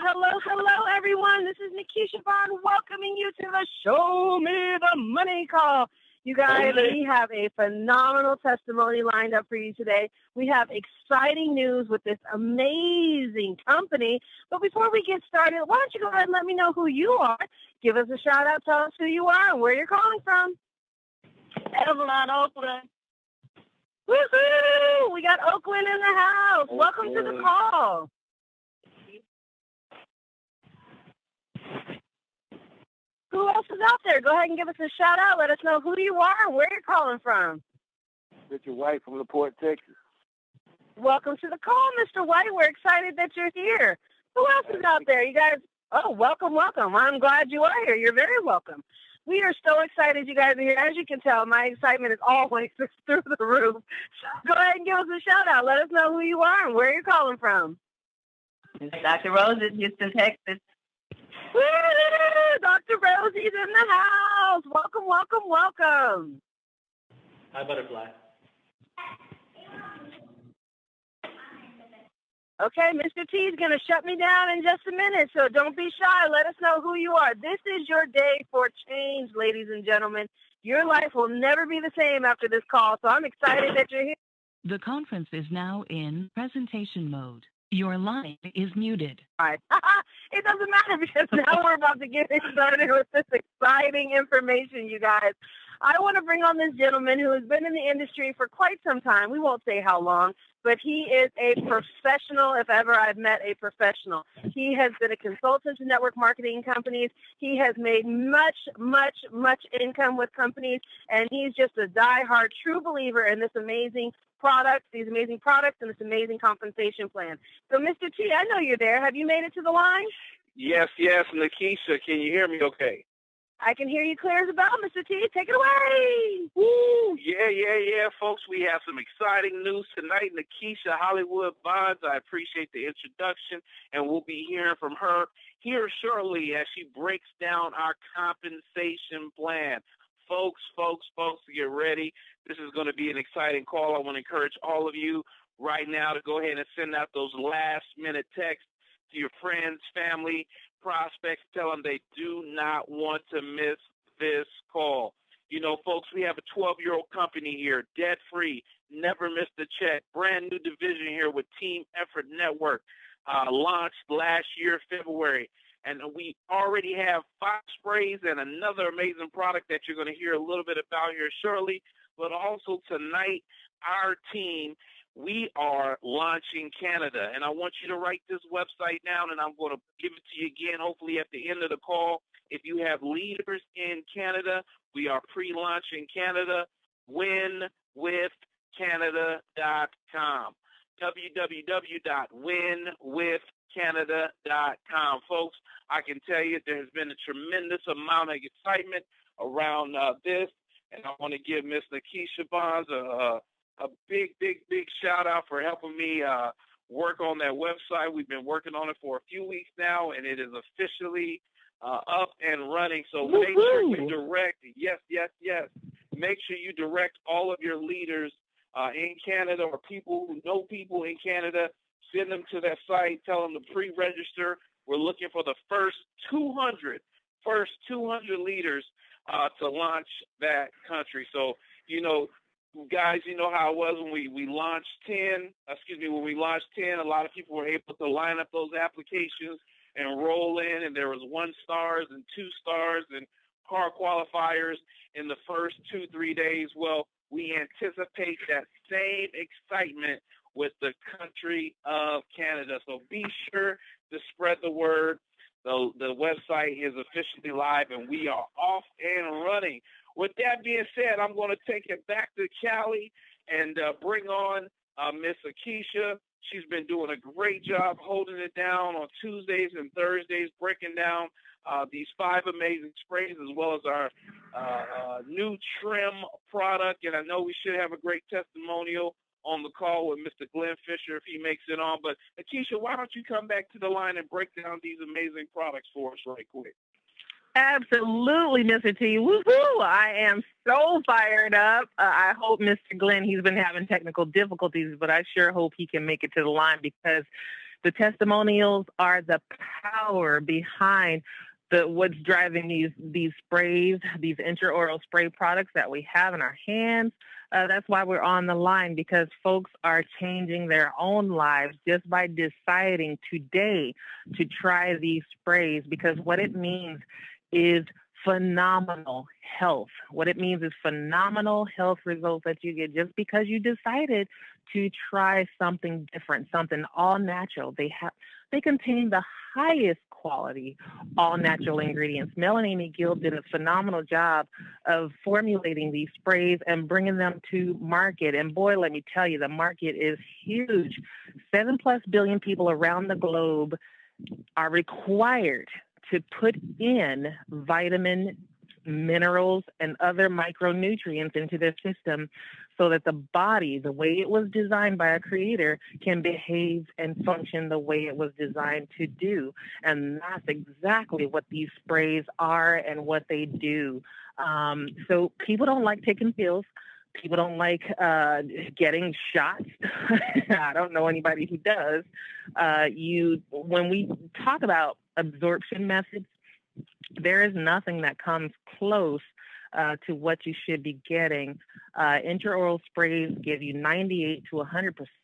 Hello, everyone. This is Nikisha welcoming you to the Show Me the Money Call. You guys, we have a phenomenal testimony lined up for you today. We have exciting news with this amazing company. But before we get started, why don't you go ahead and let me know who you are. Give us a shout out. Tell us who you are and where you're calling from. Evelyn, Oakland. Woohoo! We got Oakland in the house. Okay. Welcome to the call. Who else is out there? Go ahead and give us a shout out. Let us know who you are and where you're calling from. Mr. White from LaPorte, Texas. Welcome to the call, Mr. White. We're excited that you're here. Who else is out there? You guys, welcome. I'm glad you are here. You're very welcome. We are so excited you guys are here. As you can tell, my excitement is always through the roof. So go ahead and give us a shout out. Let us know who you are and where you're calling from. It's Dr. Rose in Houston, Texas. Woo! Dr. Rosie's in the house. Welcome. Hi, Butterfly. Okay, Mr. T is going to shut me down in just a minute, so don't be shy. Let us know who you are. This is your day for change, ladies and gentlemen. Your life will never be the same after this call, so I'm excited that you're here. The conference is now in presentation mode. Your line is muted. All right. It doesn't matter because now we're about to get started with this exciting information, you guys. I want to bring on this gentleman who has been in the industry for quite some time. We won't say how long, but he is a professional, if ever I've met a professional. He has been a consultant to network marketing companies. He has made much income with companies, and he's just a diehard true believer in this amazing these amazing products and this amazing compensation plan. So, Mr. T, I know you're there. Have you made it to the line? Yes, Nikisha. Can you hear me okay? I can hear you clear as a bell, Mr. T. Take it away. Woo! Yeah, folks. We have some exciting news tonight. Nikisha Hollywood Bonds, I appreciate the introduction, and we'll be hearing from her here shortly as she breaks down our compensation plan. Folks, get ready. This is going to be an exciting call. I want to encourage all of you right now to go ahead and send out those last-minute texts to your friends, family, prospects. Tell them they do not want to miss this call. You know, folks, we have a 12-year-old company here, debt-free, never missed a check, brand new division here with Team Effort Network, launched last year, February. And we already have 5 sprays and another amazing product that you're going to hear a little bit about here shortly. But also tonight, our team, we are launching Canada. And I want you to write this website down, and I'm going to give it to you again, hopefully at the end of the call. If you have leaders in Canada, we are pre-launching Canada, winwithcanada.com. www.winwithcanada.com. Folks, I can tell you there has been a tremendous amount of excitement around this, and I want to give Miss Nikisha Bonds a big shout out for helping me work on that website. We've been working on it for a few weeks now, and it is officially up and running. So make sure you direct, yes. Make sure you direct all of your leaders in Canada or people who know people in Canada. Send them to that site. Tell them to pre-register. We're looking for the first 200 leaders to launch that country. So, you know, guys, you know how it was when we launched 10. When we launched 10, a lot of people were able to line up those applications and roll in, and there was 1 stars and 2 stars and car qualifiers in the first 2-3 days. Well, we anticipate that same excitement with the country of Canada. So be sure to spread the word. The website is officially live, and we are off and running. With that being said, I'm going to take it back to Cali and bring on Miss Nikisha. She's been doing a great job holding it down on Tuesdays and Thursdays, breaking down these 5 amazing sprays as well as our new trim product. And I know we should have a great testimonial on the call with Mr. Glenn Fisher if he makes it on. But Nikisha, why don't you come back to the line and break down these amazing products for us right quick? Absolutely, Mr. T. Woohoo! I am so fired up. I hope Mr. Glenn, he's been having technical difficulties, but I sure hope he can make it to the line because The testimonials are the power behind what's driving these sprays, these intraoral spray products that we have in our hands. That's why we're on the line, because folks are changing their own lives just by deciding today to try these sprays, because what it means is phenomenal health. What it means is phenomenal health results that you get just because you decided to try something different, something all natural. They contain the highest quality all natural ingredients. Mel and Amy Gill did a phenomenal job of formulating these sprays and bringing them to market. And boy, let me tell you, the market is huge. 7+ billion people around the globe are required to put in vitamin, minerals, and other micronutrients into their system so that the body, the way it was designed by a creator, can behave and function the way it was designed to do. And that's exactly what these sprays are and what they do. So people don't like taking pills. People don't like getting shots. I don't know anybody who does. When we talk about absorption methods, there is nothing that comes close to what you should be getting. Intraoral sprays give you 98 to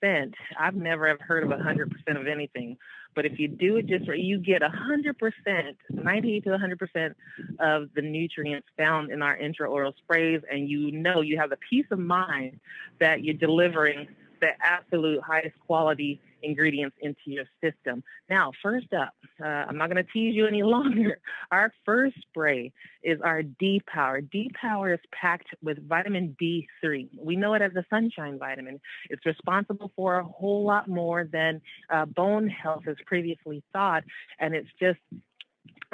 100%. I've never have heard of 100% of anything, but if you do it just right, you get 100%, 98 to 100% of the nutrients found in our intraoral sprays, and you have the peace of mind that you're delivering the absolute highest quality ingredients into your system. Now, first up, I'm not going to tease you any longer. Our first spray is our D-Power. D-Power is packed with vitamin D3. We know it as the sunshine vitamin. It's responsible for a whole lot more than bone health as previously thought, and it's just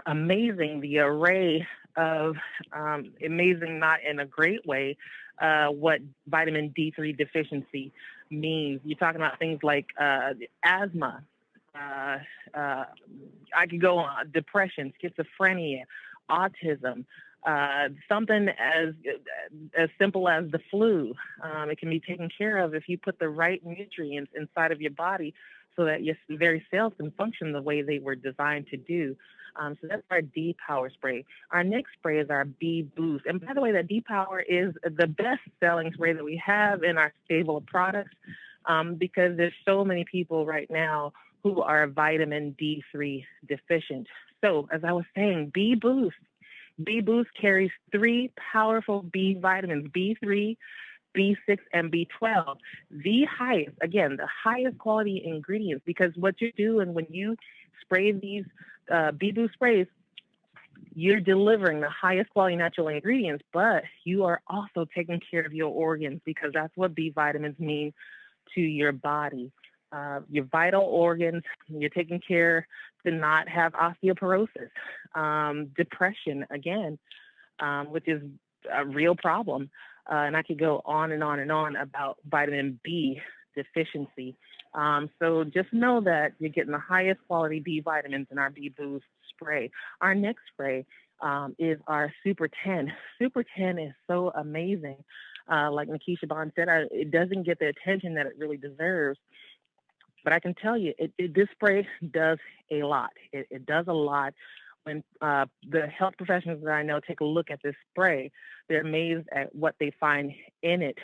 amazing the array of amazing, not in a great way, what vitamin D3 deficiency means. You're talking about things like asthma. I could go on, depression, schizophrenia, autism, something as simple as the flu. It can be taken care of if you put the right nutrients inside of your body so that your very cells can function the way they were designed to do. So that's our D-Power spray. Our next spray is our B-Boost. And by the way, that D-Power is the best-selling spray that we have in our stable of products because there's so many people right now who are vitamin D3 deficient. So as I was saying, B-Boost. B-Boost carries 3 powerful B vitamins, B3, B6, and B12. The highest quality ingredients, because what you're doing when you spray these B-Boost sprays, you're delivering the highest quality natural ingredients, but you are also taking care of your organs, because that's what B vitamins mean to your body. Your vital organs, you're taking care to not have osteoporosis, depression, again, which is a real problem. And I could go on and on and on about vitamin B deficiency. So just know that you're getting the highest quality B vitamins in our B-Boost spray. Our next spray is our Super 10. Super 10 is so amazing. Like Nikisha Bond said, it doesn't get the attention that it really deserves. But I can tell you, this spray does a lot. It does a lot. When the health professionals that I know take a look at this spray, they're amazed at what they find in it.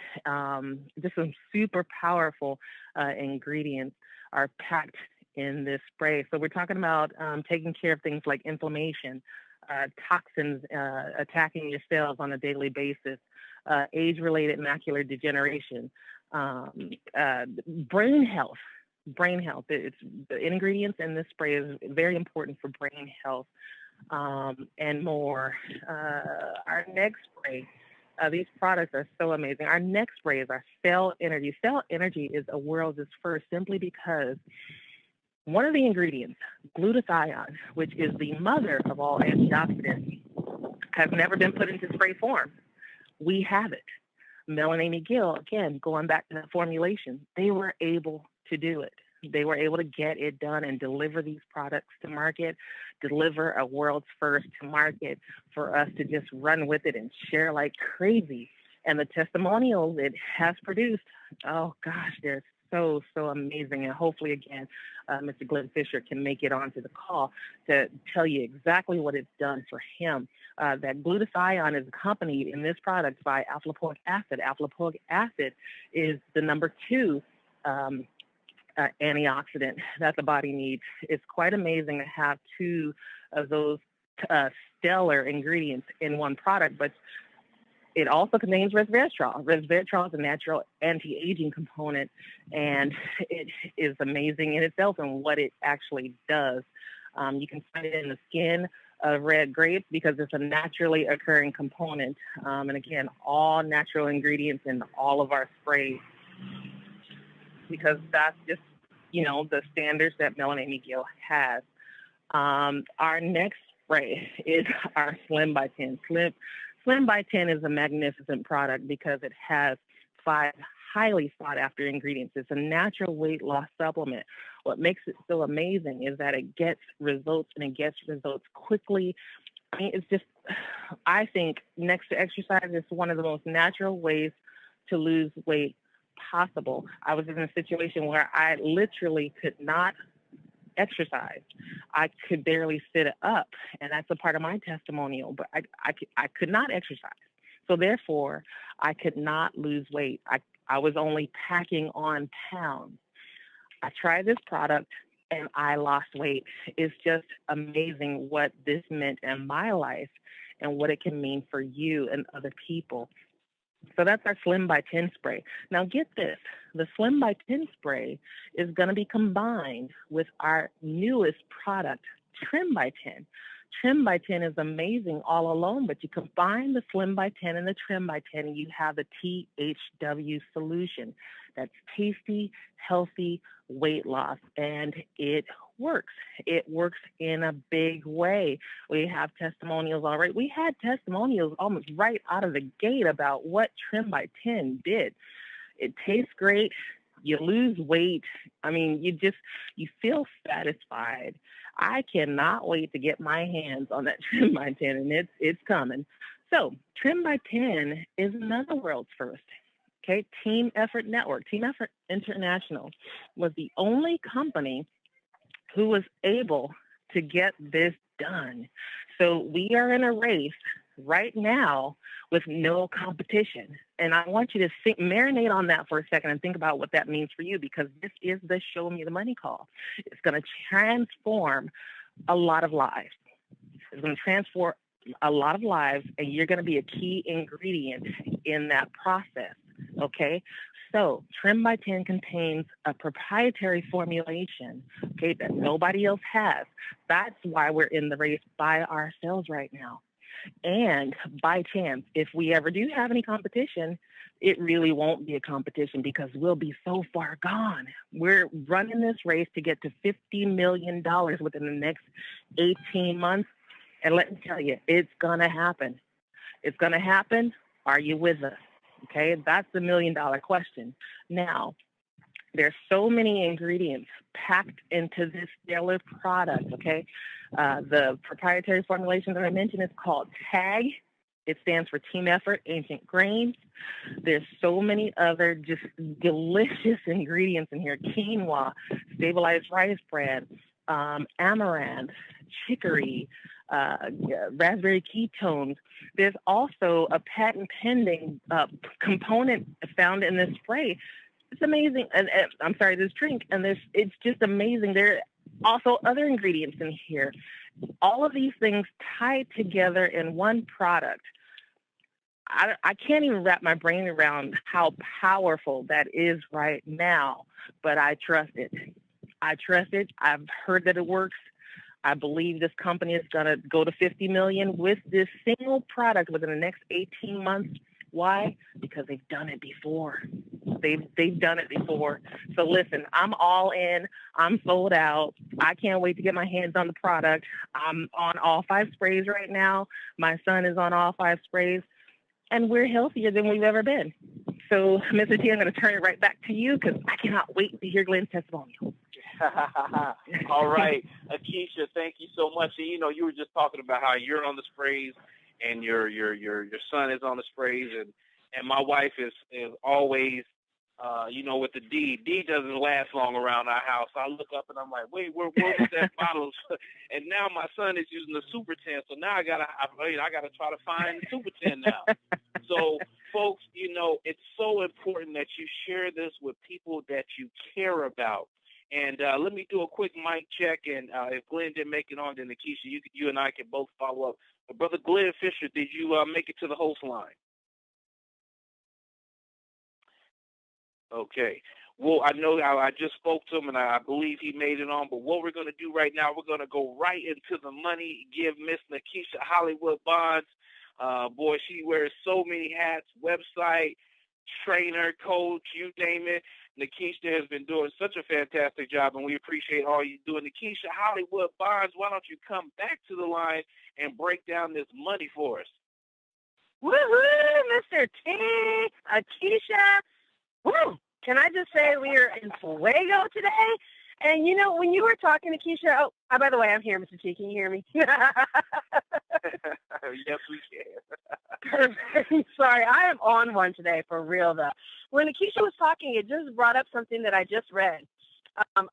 Just some super powerful ingredients are packed in this spray. So we're talking about taking care of things like inflammation, toxins attacking your cells on a daily basis, age-related macular degeneration, brain health. It's the ingredients in this spray is very important for brain health, and more. Our next spray, these products are so amazing. Our next spray is our Cell Energy. Cell Energy is a world's first simply because one of the ingredients, glutathione, which is the mother of all antioxidants, has never been put into spray form. We have it. Mel and Amy Gill, again, going back to the formulation, they were able to do it. They were able to get it done and deliver these products to market, deliver a world's first to market for us to just run with it and share like crazy. And the testimonials it has produced, oh gosh, they're so, so amazing. And hopefully, again, Mr. Glenn Fisher can make it onto the call to tell you exactly what it's done for him. That glutathione is accompanied in this product by alpha lipoic acid. Alpha lipoic acid is the number 2 antioxidant that the body needs. It's quite amazing to have 2 of those stellar ingredients in one product, but it also contains resveratrol. Resveratrol is a natural anti-aging component, and it is amazing in itself and what it actually does. You can find it in the skin of red grapes because it's a naturally occurring component. And again, all natural ingredients in all of our sprays, because that's just, the standards that Melanie Gill has. Our next spray is our Slim by 10. Slim by 10 is a magnificent product because it has 5 highly sought after ingredients. It's a natural weight loss supplement. What makes it so amazing is that it gets results, and it gets results quickly. I mean, it's just, I think next to exercise, it's one of the most natural ways to lose weight possible. I was in a situation where I literally could not exercise. I could barely sit up, and that's a part of my testimonial, but I could not exercise. So therefore, I could not lose weight. I was only packing on pounds. I tried this product, and I lost weight. It's just amazing what this meant in my life and what it can mean for you and other people. So that's our Slim by 10 spray. Now get this, the Slim by 10 spray is going to be combined with our newest product, Trim by 10. Trim by 10 is amazing all alone, but you combine the Slim by 10 and the Trim by 10 and you have the THW solution. That's tasty, healthy weight loss, and it works. It works in a big way. We have testimonials already. We had testimonials almost right out of the gate about what Trim by 10 did. It tastes great. You lose weight. I mean, you feel satisfied. I cannot wait to get my hands on that Trim by 10, and it's coming. So Trim by 10 is another world's first. Okay, Team Effort Network, Team Effort International was the only company who was able to get this done. So we are in a race right now with no competition. And I want you to marinate on that for a second and think about what that means for you, because this is the Show Me the Money call. It's going to transform a lot of lives. It's going to transform a lot of lives, and you're going to be a key ingredient in that process. Okay, so Trim by 10 contains a proprietary formulation, okay, that nobody else has. That's why we're in the race by ourselves right now. And by chance, if we ever do have any competition, it really won't be a competition because we'll be so far gone. We're running this race to get to $50 million within the next 18 months. And let me tell you, it's going to happen. It's going to happen. Are you with us? Okay, that's the $1 million question. Now, there's so many ingredients packed into this stellar product, okay? The proprietary formulation that I mentioned is called TAG. It stands for Team Effort Ancient Grains. There's so many other just delicious ingredients in here. Quinoa, stabilized rice bran, amaranth, chicory, raspberry ketones. There's also a patent pending component found in this spray. It's amazing. And this drink. And it's just amazing. There are also other ingredients in here. All of these things tied together in one product. I can't even wrap my brain around how powerful that is right now, but I trust it. I've heard that it works. I believe this company is going to go to 50 million with this single product within the next 18 months. Why? Because they've done it before. They've done it before. So listen, I'm all in. I'm sold out. I can't wait to get my hands on the product. I'm on all 5 sprays right now. My son is on all 5 sprays, and we're healthier than we've ever been. So, Mr. T, I'm going to turn it right back to you because I cannot wait to hear Glenn's testimonial. All right, Nikisha, thank you so much. And, you were just talking about how you're on the sprays and your son is on the sprays, and my wife is always with the D. D doesn't last long around our house. I look up and I'm like, wait, where was that bottle? And now my son is using the Super 10, so now I gotta try to find the Super 10 now. So, folks, it's so important that you share this with people that you care about. And let me do a quick mic check, and if Glenn didn't make it on, then Nikisha, you and I can both follow up. But Brother Glenn Fisher, did you make it to the host line? Okay. Well, I know I just spoke to him, and I believe he made it on. But what we're going to do right now, we're going to go right into the money, give Miss Nikisha Hollywood Bonds. Boy, she wears so many hats, website, trainer, coach, you name it. Nikisha has been doing such a fantastic job, and we appreciate all you doing. Nikisha Hollywood Bonds, why don't you come back to the line and break down this money for us? Woohoo, Mr. T, Nikisha. Woo! Can I just say we are in Fuego today? And, when you were talking to Keisha, by the way, I'm here, Mr. T. Can you hear me? Yes, we can. Perfect. Sorry, I am on one today, for real, though. When Keisha was talking, it just brought up something that I just read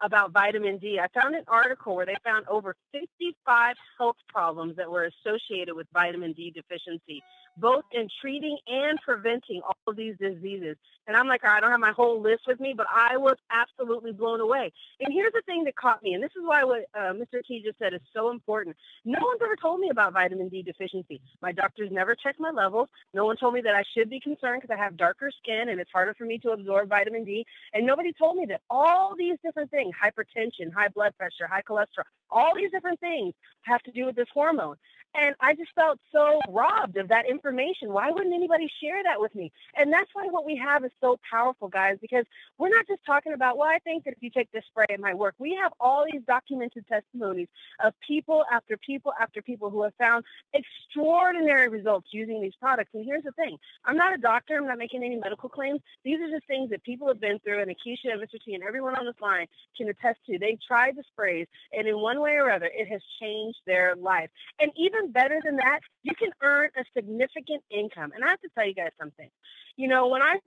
about vitamin D. I found an article where they found over 55 health problems that were associated with vitamin D deficiency, both in treating and preventing all of these diseases. And I'm like, I don't have my whole list with me, but I was absolutely blown away. And here's the thing that caught me, and this is why what Mr. T just said is so important. No one's ever told me about vitamin D deficiency. My doctors never checked my levels. No one told me that I should be concerned because I have darker skin and it's harder for me to absorb vitamin D. And nobody told me that all these different things, hypertension, high blood pressure, high cholesterol, all these different things have to do with this hormone. And I just felt so robbed of that information. Why wouldn't anybody share that with me? And that's why what we have is so powerful, guys, because we're not just talking about, well, I think that if you take this spray, it might work. We have all these documented testimonies of people after people after people who have found extraordinary results using these products. And here's the thing. I'm not a doctor. I'm not making any medical claims. These are just things that people have been through, and Nikisha and Mr. T and everyone on this line can attest to. They've tried the sprays, and in one way or other, it has changed their life. And even better than that, you can earn a significant income. And I have to tell you guys something. When I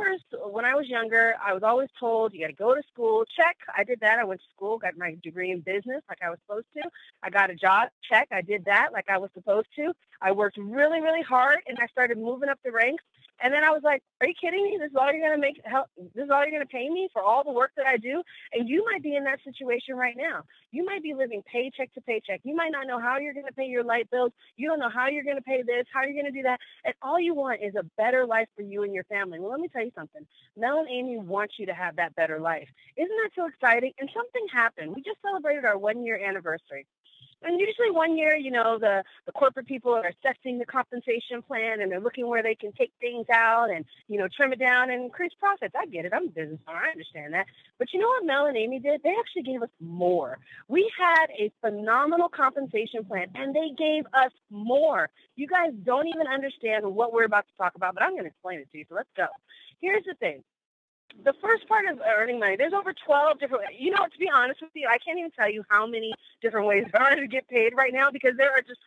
was younger, I was always told you got to go to school. Check. I did that. I went to school, got my degree in business like I was supposed to. I got a job. Check. I did that like I was supposed to. I worked really, really hard, and I started moving up the ranks. And then I was like, are you kidding me? This is all you're going to this is all you're going to pay me for all the work that I do? And you might be in that situation right now. You might be living paycheck to paycheck. You might not know how you're going to pay your light bills. You don't know how you're going to pay this, how you're going to do that. And all you want is a better life for you and your family. Well, let me tell you something. Mel and Amy want you to have that better life. Isn't that so exciting? And something happened. We just celebrated our 1-year anniversary. And usually 1 year, the corporate people are assessing the compensation plan, and they're looking where they can take things out and, trim it down and increase profits. I get it. I'm a business owner. I understand that. But you know what Mel and Amy did? They actually gave us more. We had a phenomenal compensation plan, and they gave us more. You guys don't even understand what we're about to talk about, but I'm going to explain it to you. So let's go. Here's the thing. The first part of earning money, there's over 12 different ways. To be honest with you, I can't even tell you how many different ways there are to get paid right now because there are just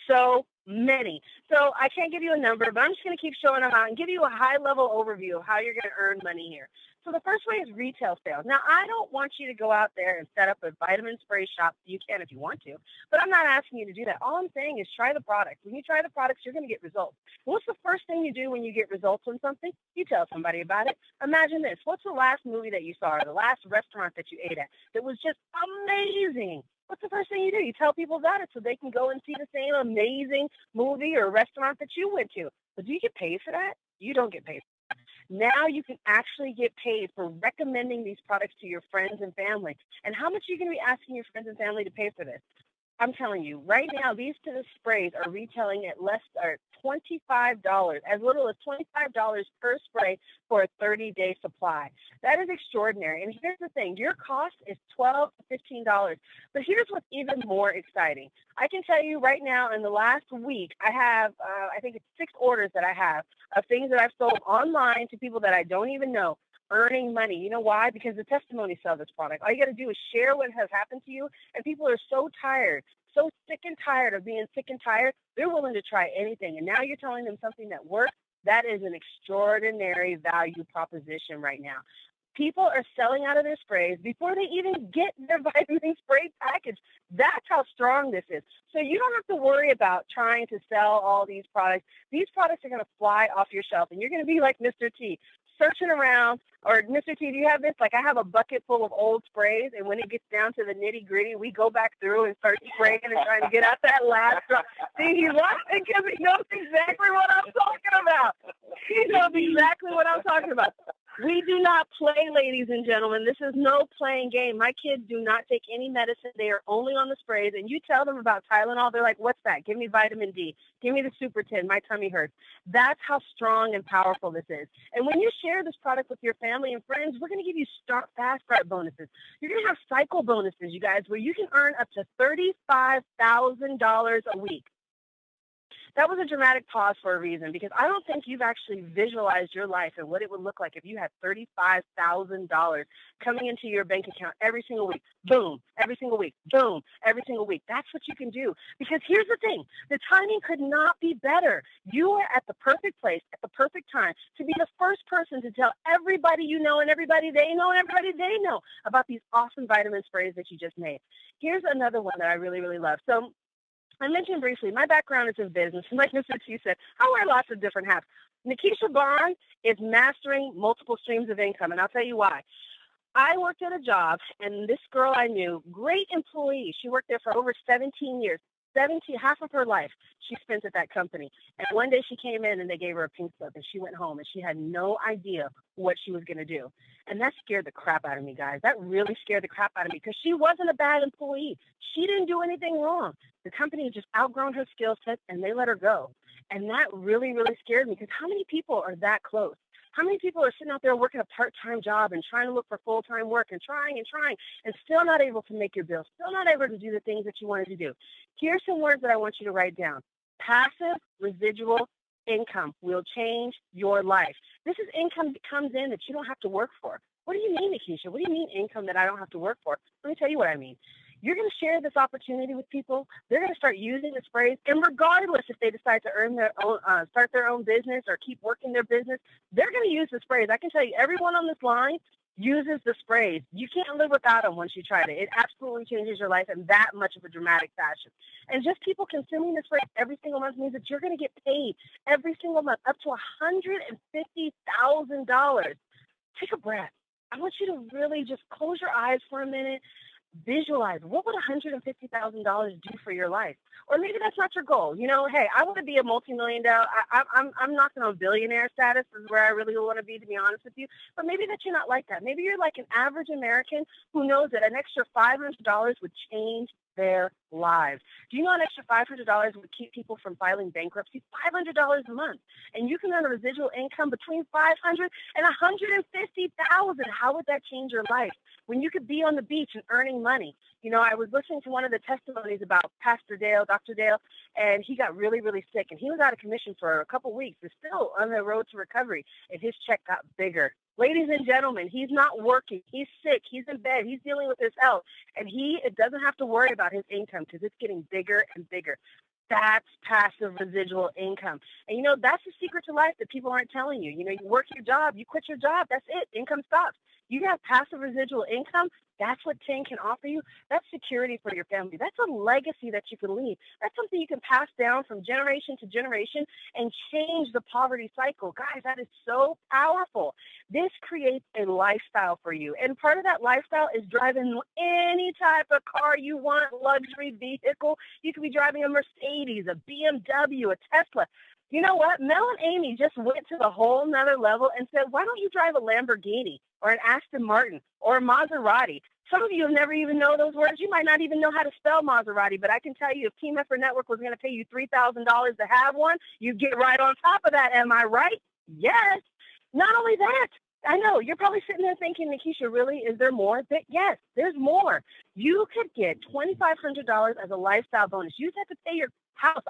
so many. So I can't give you a number, but I'm just going to keep showing them out and give you a high-level overview of how you're going to earn money here. So the first way is retail sales. Now, I don't want you to go out there and set up a vitamin spray shop. You can if you want to, but I'm not asking you to do that. All I'm saying is try the product. When you try the products, you're going to get results. What's the first thing you do when you get results on something? You tell somebody about it. Imagine this. What's the last movie that you saw or the last restaurant that you ate at that was just amazing? What's the first thing you do? You tell people about it so they can go and see the same amazing movie or restaurant that you went to. But do you get paid for that? You don't get paid for that. Now you can actually get paid for recommending these products to your friends and family. And how much are you going to be asking your friends and family to pay for this? I'm telling you, right now, these sprays are retailing at $25, as little as $25 per spray for a 30-day supply. That is extraordinary. And here's the thing. Your cost is $12 to $15. But here's what's even more exciting. I can tell you right now, in the last week, I have, I think it's 6 orders that I have of things that I've sold online to people that I don't even know, earning money. You know why? Because the testimonies sell this product. All you got to do is share what has happened to you, and people are so tired, so sick and tired of being sick and tired, they're willing to try anything. And now you're telling them something that works. That is an extraordinary value proposition right now. People are selling out of their sprays before they even get their vitamin spray package. That's how strong this is. So you don't have to worry about trying to sell all these products. These products are going to fly off your shelf, and you're going to be like Mr. T, searching around. Or, Mr. T, do you have this? Like, I have a bucket full of old sprays, and when it gets down to the nitty-gritty, we go back through and start spraying and trying to get out that last drop. See, he's laughing because he knows exactly what I'm talking about. He knows exactly what I'm talking about. We do not play, ladies and gentlemen. This is no playing game. My kids do not take any medicine. They are only on the sprays. And you tell them about Tylenol, they're like, what's that? Give me vitamin D. Give me the Super 10. My tummy hurts. That's how strong and powerful this is. And when you share this product with your family and friends, we're going to give you fast start bonuses. You're going to have cycle bonuses, you guys, where you can earn up to $35,000 a week. That was a dramatic pause for a reason, because I don't think you've actually visualized your life and what it would look like if you had $35,000 coming into your bank account every single week. Boom, every single week. Boom, every single week. That's what you can do. Because here's the thing. The timing could not be better. You are at the perfect place at the perfect time to be the first person to tell everybody you know and everybody they know and everybody they know about these awesome vitamin sprays that you just made. Here's another one that I really, really love. So I mentioned briefly, my background is in business. Like Mr. T said, I wear lots of different hats. Nikisha Bond is mastering multiple streams of income, and I'll tell you why. I worked at a job, and this girl I knew, great employee. She worked there for over 17 years. Half of her life she spent at that company. And one day she came in and they gave her a pink slip, and she went home and she had no idea what she was going to do. And that scared the crap out of me, guys. That really scared the crap out of me, because she wasn't a bad employee. She didn't do anything wrong. The company had just outgrown her skill set and they let her go. And that really, really scared me, because how many people are that close? How many people are sitting out there working a part-time job and trying to look for full-time work and trying and still not able to make your bills, still not able to do the things that you wanted to do? Here's some words that I want you to write down. Passive residual income will change your life. This is income that comes in that you don't have to work for. What do you mean, Nikisha? What do you mean income that I don't have to work for? Let me tell you what I mean. You're going to share this opportunity with people. They're going to start using the sprays, and regardless if they decide to earn their own, start their own business or keep working their business, they're going to use the sprays. I can tell you, everyone on this line uses the sprays. You can't live without them once you try it. It absolutely changes your life in that much of a dramatic fashion. And just people consuming the sprays every single month means that you're going to get paid every single month up to $150,000. Take a breath. I want you to really just close your eyes for a minute. Visualize, what would $150,000 do for your life? Or maybe that's not your goal. You know, hey, I want to be a multi-million-dollar. I'm knocking on billionaire status. This is where I really want to be my with you. But maybe that you're not like that. Maybe you're like an average American who knows that an extra $500 would change their lives. Do you know an extra $500 would keep people from filing bankruptcy? $500 a month. And you can earn a residual income between $500 and $150,000. How would that change your life? When you could be on the beach and earning money. You know, I was listening to one of the testimonies about Pastor Dale, Dr. Dale, and he got really, really sick. And he was out of commission for a couple weeks. He's still on the road to recovery. And his check got bigger. Ladies and gentlemen, he's not working. He's sick. He's in bed. He's dealing with his health. And he doesn't have to worry about his income because it's getting bigger and bigger. That's passive residual income. And, you know, that's the secret to life that people aren't telling you. You know, you work your job, you quit your job, that's it. Income stops. You have passive residual income. That's what 10 can offer you. That's security for your family. That's a legacy that you can leave. That's something you can pass down from generation to generation and change the poverty cycle. Guys, that is so powerful. This creates a lifestyle for you. And part of that lifestyle is driving any type of car you want, luxury vehicle. You could be driving a Mercedes, a BMW, a Tesla. You know what? Mel and Amy just went to the whole nother level and said, why don't you drive a Lamborghini or an Aston Martin or a Maserati? Some of you will never even know those words. You might not even know how to spell Maserati, but I can tell you if Team Effort Network was going to pay you $3,000 to have one, you'd get right on top of that. Am I right? Yes. Not only that, I know you're probably sitting there thinking, Nikisha, really? Is there more? But yes, there's more. You could get $2,500 as a lifestyle bonus. You just have to pay your house.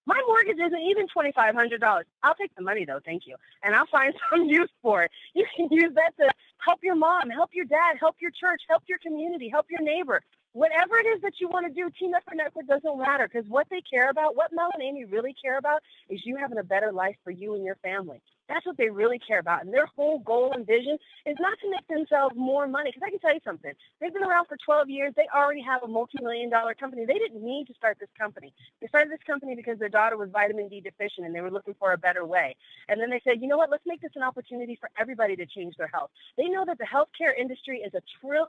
My mortgage isn't even $2,500. I'll take the money, though. Thank you. And I'll find some use for it. You can use that to help your mom, help your dad, help your church, help your community, help your neighbor. Whatever it is that you want to do, Team Effort Network doesn't matter, because what they care about, what Mel and Amy really care about, is you having a better life for you and your family. That's what they really care about. And their whole goal and vision is not to make themselves more money. Because I can tell you something. They've been around for 12 years. They already have a multi-million-dollar company. They didn't need to start this company. They started this company because their daughter was vitamin D deficient and they were looking for a better way. And then they said, you know what, let's make this an opportunity for everybody to change their health. They know that the healthcare industry is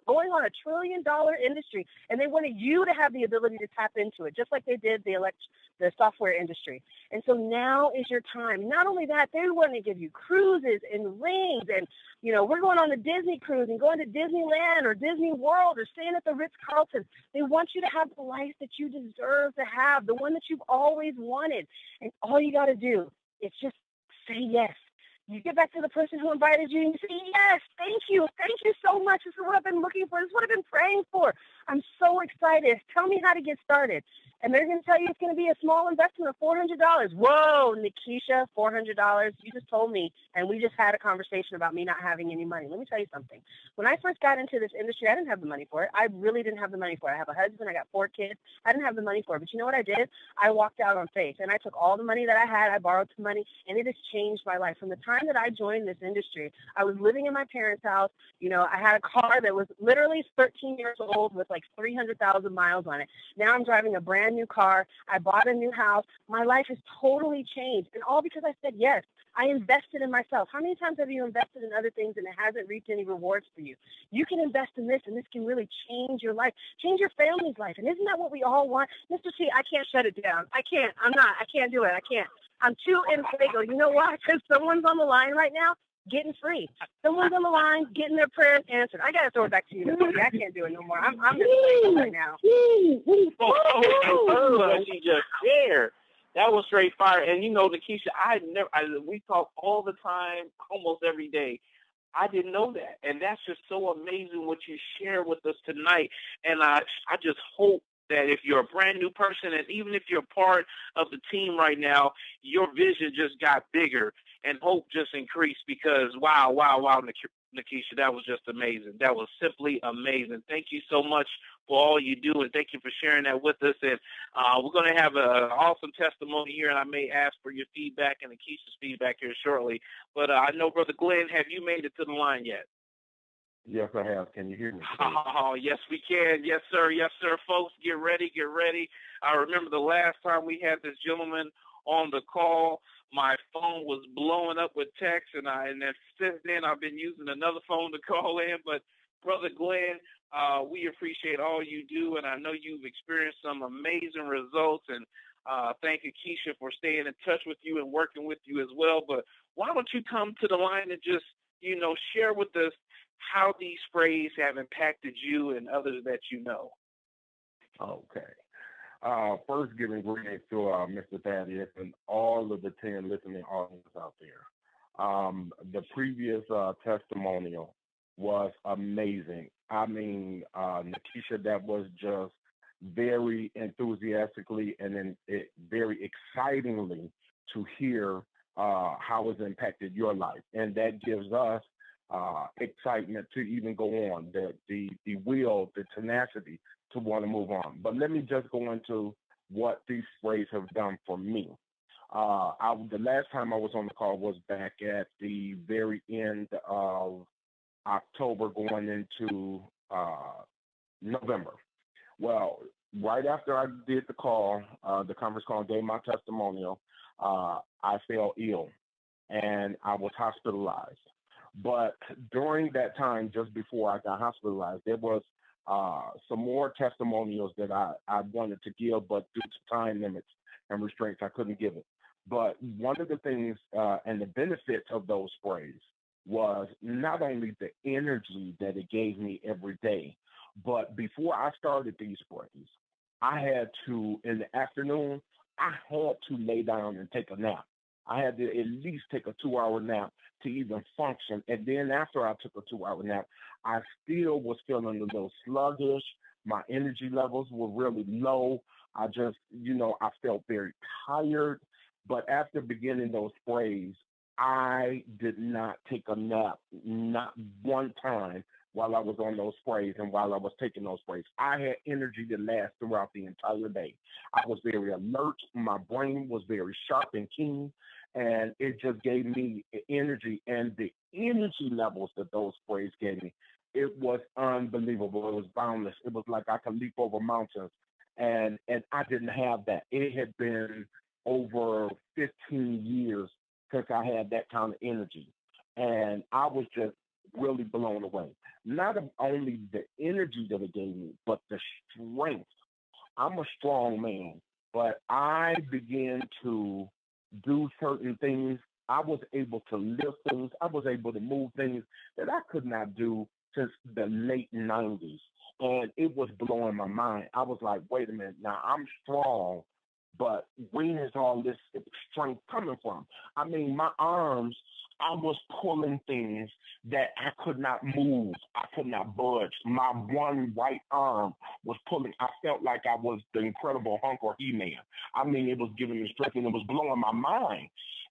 going on $1 trillion industry, and they wanted you to have the ability to tap into it, just like they did the software industry. And so now is your time. Not only that, they want to give you cruises and rings, and we're going on the Disney cruise and going to Disneyland or Disney World or staying at the Ritz-Carlton. They want you to have the life that you deserve to have, the one that you've always wanted. And all you got to do is just say yes. You get back to the person who invited you and you say, yes, thank you so much. This is what I've been looking for. This is what I've been praying for. I'm so excited. Tell me how to get started. And they're going to tell you it's going to be a small investment of $400. Whoa, Nikisha, $400. You just told me, and we just had a conversation about me not having any money. Let me tell you something. When I first got into this industry, I didn't have the money for it. I really didn't have the money for it. I have a husband. I got 4 kids. I didn't have the money for it. But you know what I did? I walked out on faith, and I took all the money that I had. I borrowed some money, and it has changed my life. From the time that I joined this industry, I was living in my parents' house. I had a car that was literally 13 years old with like 300,000 miles on it. Now I'm driving a brand new car. I bought a new house. My life has totally changed, and all because I said yes. I invested in myself. How many times have you invested in other things and it hasn't reaped any rewards for you? You can invest in this, and this can really change your life, change your family's life. And isn't that what we all want? Mr. T, I can't shut it down. I can't do it. I can't. I'm too inflated. You know why? Because someone's on the line right now getting free. Someone's on the line getting their prayers answered. I got to throw it back to you. I can't do it no more. I'm just right now. She just shared. That was straight fire. And Nikisha, we talk all the time, almost every day. I didn't know that. And that's just so amazing what you share with us tonight. And I just hope that if you're a brand new person, and even if you're part of the team right now, your vision just got bigger and hope just increased, because wow, Nikisha, that was just amazing. That was simply amazing. Thank you so much for all you do, and thank you for sharing that with us. And we're going to have an awesome testimony here, and I may ask for your feedback and Nikisha's feedback here shortly. But I know, Brother Glenn, have you made it to the line yet? Yes, I have. Can you hear me? Oh, yes, we can. Yes, sir. Yes, sir. Folks, get ready. Get ready. I remember the last time we had this gentleman on the call, my phone was blowing up with texts, and then since then I've been using another phone to call in. But Brother Glenn, we appreciate all you do, and I know you've experienced some amazing results. And thank you, Keisha, for staying in touch with you and working with you as well. But why don't you come to the line and just share with us how these sprays have impacted you and others that you know? Okay. First, giving greetings to Mr. Thaddeus and all of the 10 listening audience out there. The previous testimonial was amazing. I mean, Nikisha, that was just very enthusiastically and then very excitingly to hear how it's impacted your life. And that gives us excitement to even go on, the will, the tenacity to want to move on. But let me just go into what these sprays have done for me. The last time I was on the call was back at the very end of October going into November. Well, right after I did the call, the conference call, and gave my testimonial, I fell ill and I was hospitalized. But during that time, just before I got hospitalized, there was some more testimonials that I wanted to give, but due to time limits and restraints, I couldn't give it. But one of the things and the benefits of those sprays was not only the energy that it gave me every day, but before I started these sprays, I had to, in the afternoon, I had to lay down and take a nap. I had to at least take a 2-hour nap to even function. And then after I took a 2-hour nap, I still was feeling a little sluggish. My energy levels were really low. I just, I felt very tired. But after beginning those sprays, I did not take a nap, not one time while I was on those sprays and while I was taking those sprays. I had energy to last throughout the entire day. I was very alert. My brain was very sharp and keen, and it just gave me energy. And the energy levels that those sprays gave me, it was unbelievable. It was boundless. It was like I could leap over mountains, and I didn't have that. It had been over 15 years since I had that kind of energy, and I was just really blown away. Not only the energy that it gave me, but the strength. I'm a strong man, but I began to do certain things. I was able to lift things. I was able to move things that I could not do since the late 90s. And it was blowing my mind. I was like, wait a minute, now I'm strong, but where is all this strength coming from? I mean, my arms, I was pulling things that I could not move. I could not budge. My one right arm was pulling. I felt like I was the Incredible Hulk or He-Man. I mean, it was giving me strength and it was blowing my mind.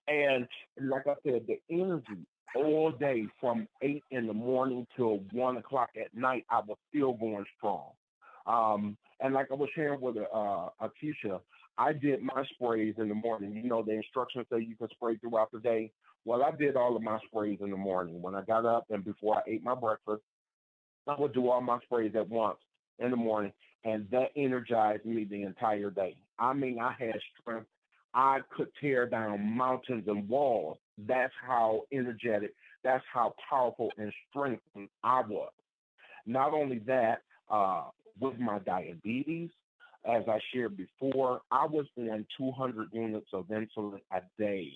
And like I said, the energy all day from 8 in the morning till 1 o'clock at night, I was still going strong. And like I was sharing with Nikisha, I did my sprays in the morning. You know, the instructions say you can spray throughout the day. Well, I did all of my sprays in the morning. When I got up and before I ate my breakfast, I would do all my sprays at once in the morning, and that energized me the entire day. I mean, I had strength. I could tear down mountains and walls. That's how energetic, that's how powerful and strengthened I was. Not only that, with my diabetes, as I shared before, I was on 200 units of insulin a day.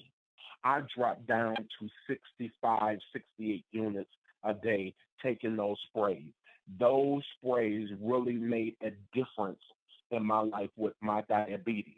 I dropped down to 65, 68 units a day taking those sprays. Those sprays really made a difference in my life with my diabetes.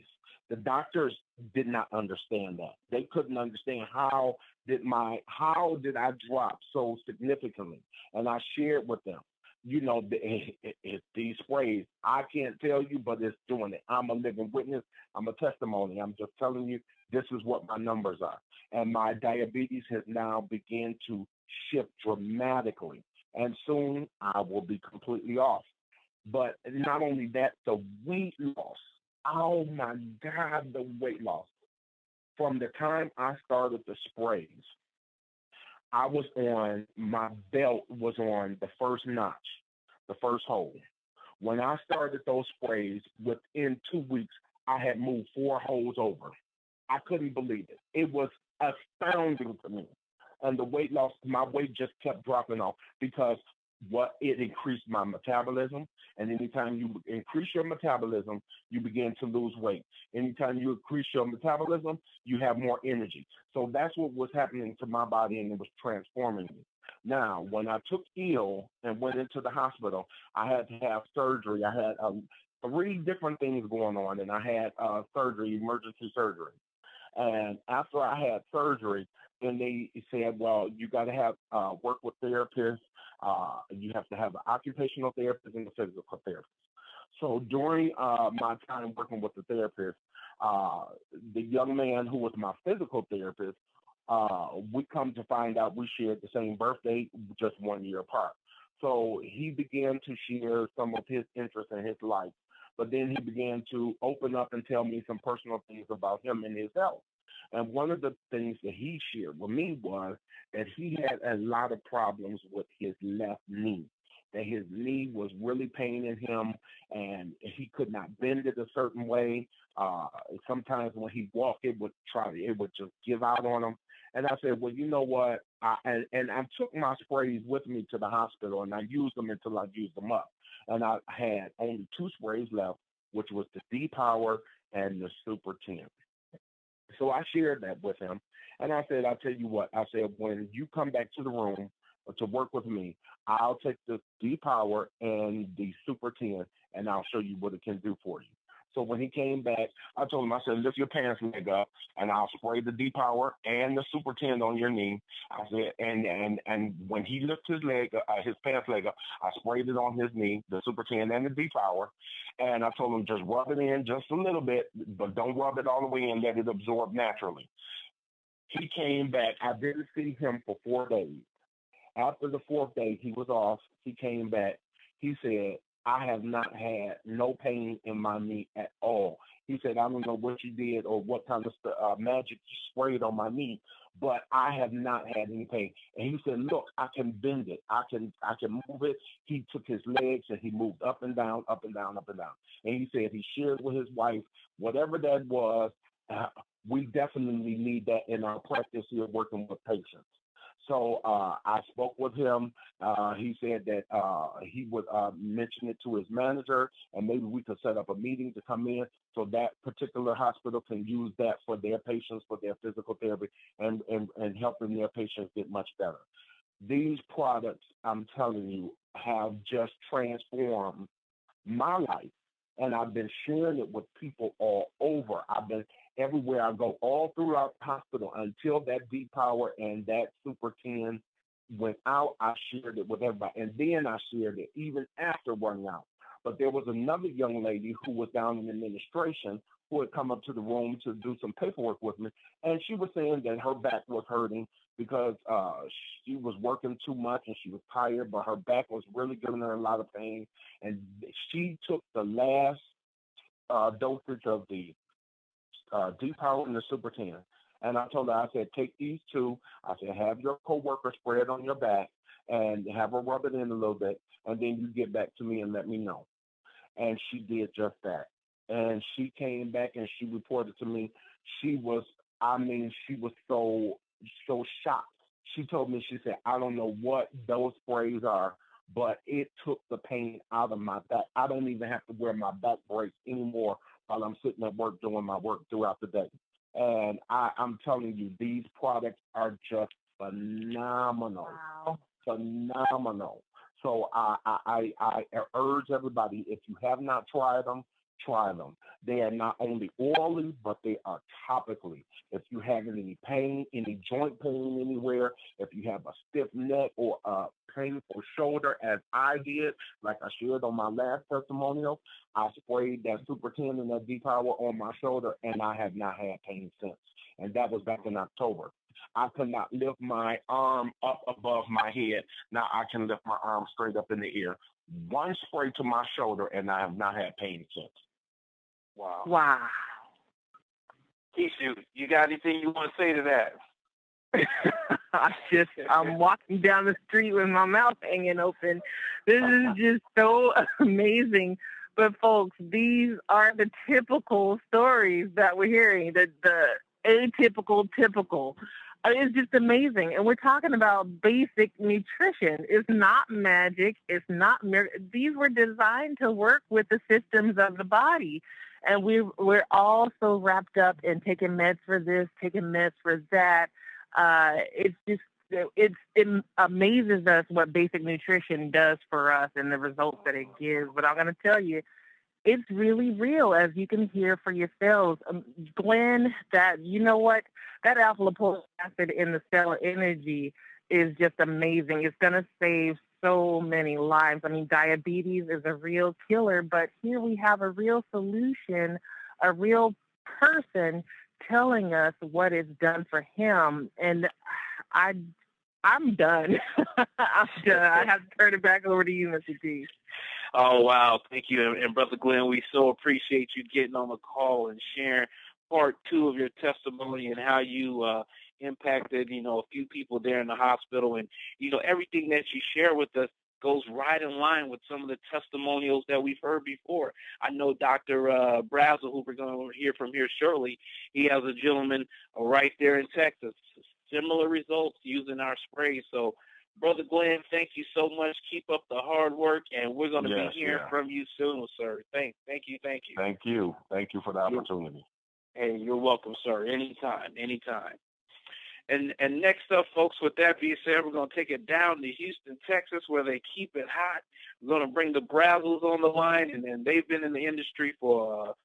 The doctors did not understand that. They couldn't understand how did I drop so significantly. And I shared with them, you know, it's these sprays. I can't tell you, but it's doing it. I'm a living witness. I'm a testimony. I'm just telling you, this is what my numbers are. And my diabetes has now begun to shift dramatically. And soon I will be completely off. But not only that, the weight loss. Oh my God, the weight loss. From the time I started the sprays, I was on, my belt was on the first notch, the first hole. When I started those sprays, within 2 weeks, I had moved 4 holes over. I couldn't believe it. It was astounding to me. And the weight loss, my weight just kept dropping off because it increased my metabolism. And anytime you increase your metabolism, you begin to lose weight. Anytime you increase your metabolism, you have more energy. So that's what was happening to my body, and it was transforming me. Now, when I took ill and went into the hospital, I had to have surgery. I had 3 different things going on, and I had surgery, emergency surgery. And after I had surgery, then they said, well, you got to have work with therapists. You have to have an occupational therapist and a physical therapist. So during my time working with the therapist, the young man who was my physical therapist, we come to find out we shared the same birthday, just 1 year apart. So he began to share some of his interests in his life. But then he began to open up and tell me some personal things about him and his health. And one of the things that he shared with me was that he had a lot of problems with his left knee, that his knee was really paining him and he could not bend it a certain way. Sometimes when he walked, it would just give out on him. And I said, well, you know what? I took my sprays with me to the hospital, and I used them until I used them up. And I had only 2 sprays left, which was the D-Power and the Super 10. So I shared that with him. And I said, I'll tell you what. I said, when you come back to the room to work with me, I'll take the D-Power and the Super 10, and I'll show you what it can do for you. So when he came back, I told him, I said, lift your pants leg up, and I'll spray the D-Power and the Super 10 on your knee. I said, and when he lifted his pants leg up, I sprayed it on his knee, the Super 10 and the D-Power. And I told him, just rub it in just a little bit, but don't rub it all the way in, let it absorb naturally. He came back. I didn't see him for 4 days. After the 4th day, he was off. he came back. He said, I have not had no pain in my knee at all. He said, I don't know what you did or what kind of magic you sprayed on my knee, but I have not had any pain. And he said, look, I can bend it. I can move it. He took his legs and he moved up and down, up and down, up and down. And he said he shared with his wife, whatever that was, we definitely need that in our practice here working with patients. So I spoke with him. He said that he would mention it to his manager, and maybe we could set up a meeting to come in so that particular hospital can use that for their patients, for their physical therapy, and helping their patients get much better. These products, I'm telling you, have just transformed my life. And I've been sharing it with people all over. I've been everywhere I go, all throughout the hospital until that D-Power and that Super 10 went out. I shared it with everybody. And then I shared it even after running out. But there was another young lady who was down in administration who had come up to the room to do some paperwork with me. And she was saying that her back was hurting because she was working too much and she was tired, but her back was really giving her a lot of pain. And she took the last dosage of the D-Power and the Super 10. And I told her, I said, take these two. I said, have your coworker spray it on your back and have her rub it in a little bit. And then you get back to me and let me know. And she did just that. And she came back and she reported to me. She was so shocked. She told me, she said, I don't know what those sprays are, but it took the pain out of my back. I don't even have to wear my back brace anymore while I'm sitting at work doing my work throughout the day. And I'm telling you, these products are just phenomenal. Wow. Phenomenal. So I urge everybody, if you have not tried them, try them. They are not only orally, but they are topically. If you have any pain, any joint pain anywhere, if you have a stiff neck or a painful shoulder, as I did, like I shared on my last testimonial, I sprayed that Super 10 and that D-Power on my shoulder, and I have not had pain since. And that was back in October. I could not lift my arm up above my head. Now I can lift my arm straight up in the air. One spray to my shoulder, and I have not had pain since. Wow. Wow. Keisha, you got anything you want to say to that? I'm walking down the street with my mouth hanging open. This is just so amazing. But folks, these are the typical stories that we're hearing, the atypical, typical. It's just amazing. And we're talking about basic nutrition. It's not magic. It's not these were designed to work with the systems of the body. And we're all so wrapped up in taking meds for this, taking meds for that. It amazes us what basic nutrition does for us and the results that it gives. But I'm going to tell you, it's really real, as you can hear for yourselves. Glenn, that alpha lipoic acid in the cell energy is just amazing. It's going to save so many lives. I mean, diabetes is a real killer, but here we have a real solution, a real person telling us what it's done for him. And I'm done. I'm done. I have to turn it back over to you, Mr. T. Oh, wow. Thank you. And Brother Glenn, we so appreciate you getting on the call and sharing part 2 of your testimony and how you impacted, a few people there in the hospital. And, everything that you share with us goes right in line with some of the testimonials that we've heard before. I know Dr. Brazel, who we're going to hear from here shortly, he has a gentleman right there in Texas, similar results using our spray. So, Brother Glenn, thank you so much. Keep up the hard work, and we're going to be hearing from you soon, sir. Thank you. Thank you. Thank you for the opportunity. Hey, you're welcome, sir. Anytime. And next up, folks, with that being said, we're going to take it down to Houston, Texas, where they keep it hot. We're going to bring the Brazils on the line, and they've been in the industry for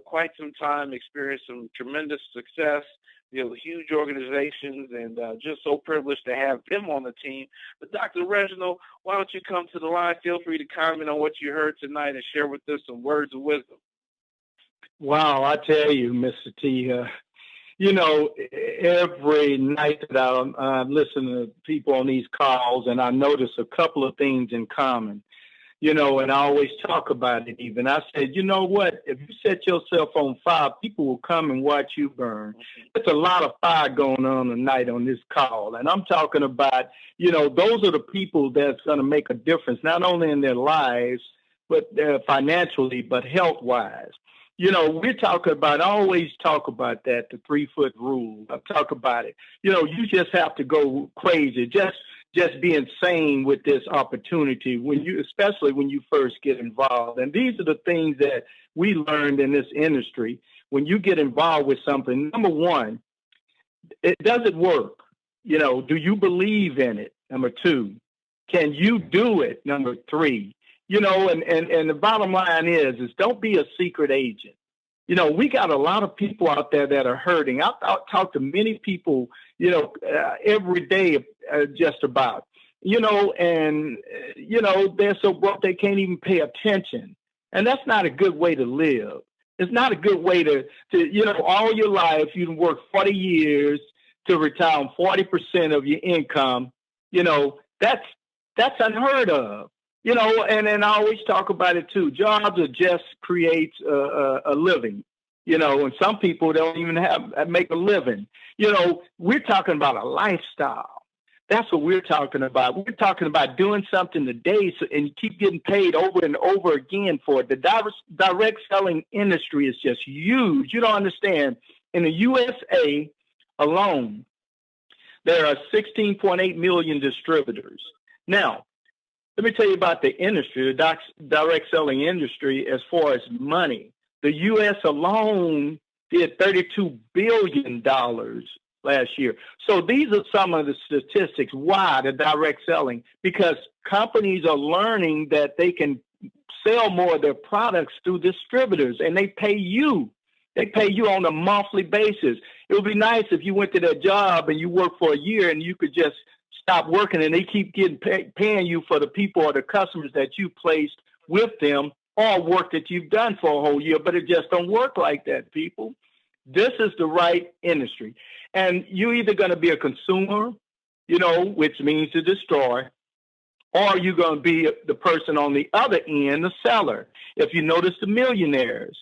quite some time, experienced some tremendous success, huge organizations, and just so privileged to have them on the team. But Dr. Reginald, why don't you come to the line? Feel free to comment on what you heard tonight and share with us some words of wisdom. Wow, I tell you, Mr. T, every night that I listen to people on these calls, and I notice a couple of things in common, and I always talk about it even. I said, you know what? If you set yourself on fire, people will come and watch you burn. There's a lot of fire going on tonight on this call. And I'm talking about, those are the people that's going to make a difference, not only in their lives, but financially, but health-wise. We're talking about, I always talk about that, the 3-foot rule. I talk about it. You just have to go crazy, just be insane with this opportunity especially when you first get involved. And these are the things that we learned in this industry. When you get involved with something, number one, does it work? Do you believe in it? Number two, can you do it? Number three, and the bottom line is don't be a secret agent. We got a lot of people out there that are hurting. I talk to many people, every day, just about, and, they're so broke they can't even pay attention. And that's not a good way to live. It's not a good way to all your life, you can work 40 years to retire on 40% of your income. That's unheard of. And then I always talk about it too. Jobs are just creates a living, and some people don't even make a living. We're talking about a lifestyle. That's what we're talking about. We're talking about doing something today and you keep getting paid over and over again for it. The direct selling industry is just huge. You don't understand. In the USA alone, there are 16.8 million distributors. Now, let me tell you about the industry, the direct selling industry, as far as money. The U.S. alone did $32 billion last year. So these are some of the statistics. Why the direct selling? Because companies are learning that they can sell more of their products through distributors, and they pay you. They pay you on a monthly basis. It would be nice if you went to that job and you worked for a year and you could just stop working and they keep paying you for the people or the customers that you placed with them or work that you've done for a whole year, but it just don't work like that, people. This is the right industry. And you're either going to be a consumer, which means to destroy, or you're going to be the person on the other end, the seller. If you notice the millionaires,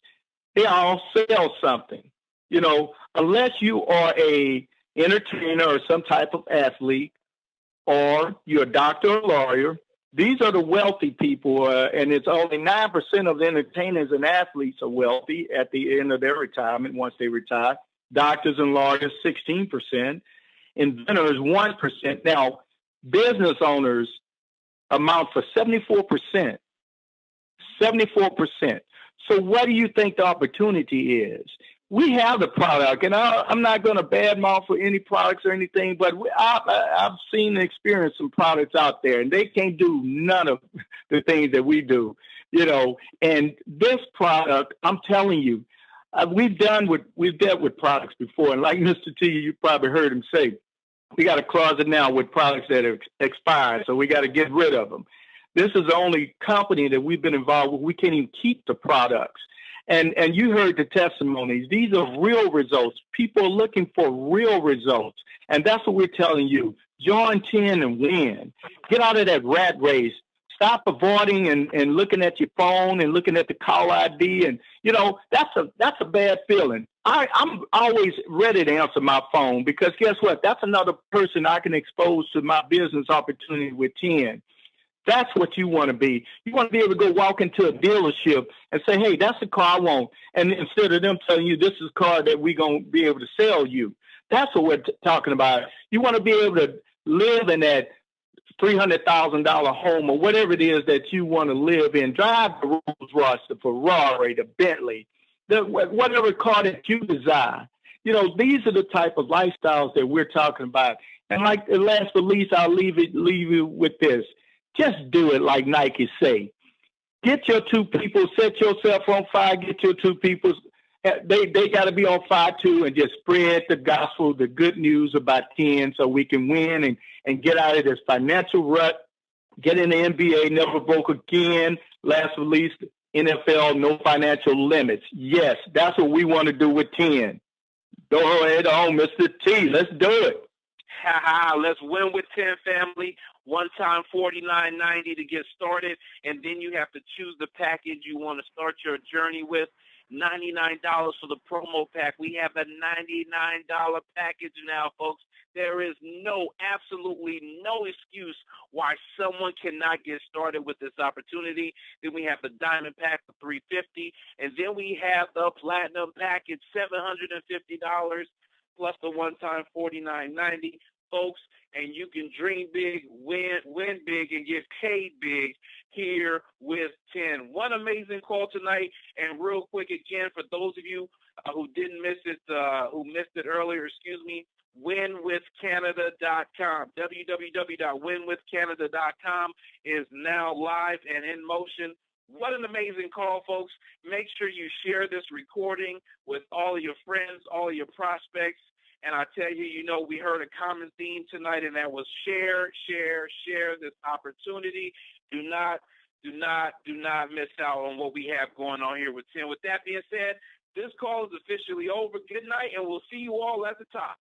they all sell something, unless you are a entertainer or some type of athlete, or you're a doctor or lawyer. These are the wealthy people, and it's only 9% of the entertainers and athletes are wealthy at the end of their retirement once they retire. Doctors and lawyers, 16%. Inventors, 1%. Now, business owners amount for 74%. 74%. So what do you think the opportunity is? We have the product, and I'm not going to badmouth for any products or anything, but I've seen and experienced some products out there, and they can't do none of the things that we do, And this product, I'm telling you, we've dealt with products before, and like Mr. T, you probably heard him say, we got a closet now with products that are expired, so we got to get rid of them. This is the only company that we've been involved with. We can't even keep the products. And you heard the testimonies. These are real results. People are looking for real results. And that's what we're telling you. Join 10 and win. Get out of that rat race. Stop avoiding and looking at your phone and looking at the call ID. And, that's a bad feeling. I'm always ready to answer my phone because guess what? That's another person I can expose to my business opportunity with 10. That's what you want to be. You want to be able to go walk into a dealership and say, hey, that's the car I want. And instead of them telling you this is a car that we're going to be able to sell you. That's what we're talking about. You want to be able to live in that $300,000 home or whatever it is that you want to live in. Drive the Rolls Royce, the Ferrari, the Bentley, whatever car that you desire. These are the type of lifestyles that we're talking about. And like last but least, I'll leave you with this. Just do it like Nike say. Get your two people, set yourself on fire, get your two people. They got to be on fire too and just spread the gospel, the good news about 10 so we can win and get out of this financial rut, get in the NBA, never broke again. Last but least, NFL, no financial limits. Yes, that's what we want to do with 10. Go ahead on, Mr. T. Let's do it. Let's win with 10, family. One time $49.90 to get started, and then you have to choose the package you want to start your journey with. $99 for the promo pack. We have a $99 package now, folks. There is absolutely no excuse why someone cannot get started with this opportunity. Then we have the diamond pack for $350, and then we have the platinum package, $750 plus the one-time $49.90, folks. And you can dream big, win big, and get paid big here with 10. One amazing call tonight. And real quick again, for those of you who didn't miss it, who missed it earlier, winwithcanada.com. www.winwithcanada.com is now live and in motion. What an amazing call, folks. Make sure you share this recording with all of your friends, all of your prospects. And I tell you, we heard a common theme tonight, and that was share this opportunity. Do not miss out on what we have going on here with 10. With that being said, this call is officially over. Good night, and we'll see you all at the top.